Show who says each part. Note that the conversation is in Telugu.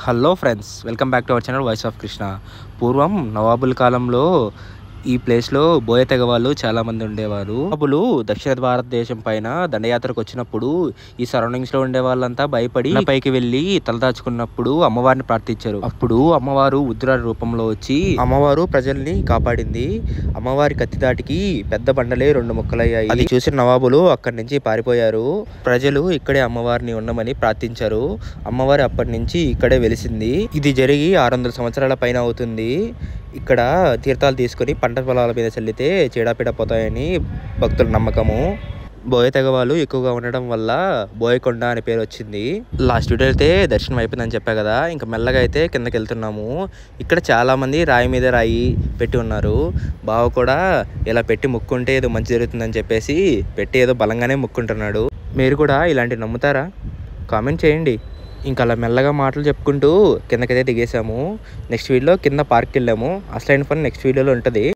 Speaker 1: Hello friends, welcome back to our channel voice of Krishna. పూర్వం నవాబుల కాలంలో ఈ ప్లేస్లో బోయ తెగ వాళ్ళు చాలామంది ఉండేవారు. నవాబులు దక్షిణ భారతదేశం పైన దండయాత్రకు వచ్చినప్పుడు ఈ సరౌండింగ్స్లో ఉండే వాళ్ళంతా భయపడి పైకి వెళ్ళి తలదాచుకున్నప్పుడు అమ్మవారిని ప్రార్థించారు. అప్పుడు అమ్మవారు ఉద్ర రూపంలో వచ్చి అమ్మవారు ప్రజల్ని కాపాడింది. అమ్మవారి కత్తి దాటికి పెద్ద బండలే 2 ముక్కలయ్యాయి. అది చూసిన నవాబులు అక్కడి నుంచి పారిపోయారు. ప్రజలు ఇక్కడే అమ్మవారిని ఉండమని ప్రార్థించారు. అమ్మవారి అప్పటి నుంచి ఇక్కడే వెలిసింది. ఇది జరిగి 600 సంవత్సరాల పైన అవుతుంది. ఇక్కడ తీర్థాలు తీసుకొని పంట పొలాల మీద చల్లితే చీడపీడ పోతాయని భక్తుల నమ్మకము. బోయ తెగ వాళ్ళు ఎక్కువగా ఉండడం వల్ల బోయకొండ అనే పేరు వచ్చింది. లాస్ట్ వీడియో అయితే దర్శనం అయిపోయిందని చెప్పా కదా, ఇంకా మెల్లగా అయితే కిందకి వెళ్తున్నాము. ఇక్కడ చాలామంది రాయి మీద రాయి పెట్టి ఉన్నారు. బావ కూడా ఇలా పెట్టి ముక్కుంటే ఏదో మంచి జరుగుతుందని చెప్పేసి పెట్టి ఏదో బలంగానే ముక్కుంటున్నాడు. మీరు కూడా ఇలాంటివి నమ్ముతారా? కామెంట్ చేయండి. ఇంకా అలా మెల్లగా మాటలు చెప్పుకుంటూ కిందకైతే దిగేసాము. నెక్స్ట్ వీడియోలో కింద పార్క్కి వెళ్ళాము. అసలైన పని నెక్స్ట్ వీడియోలో ఉంటుంది.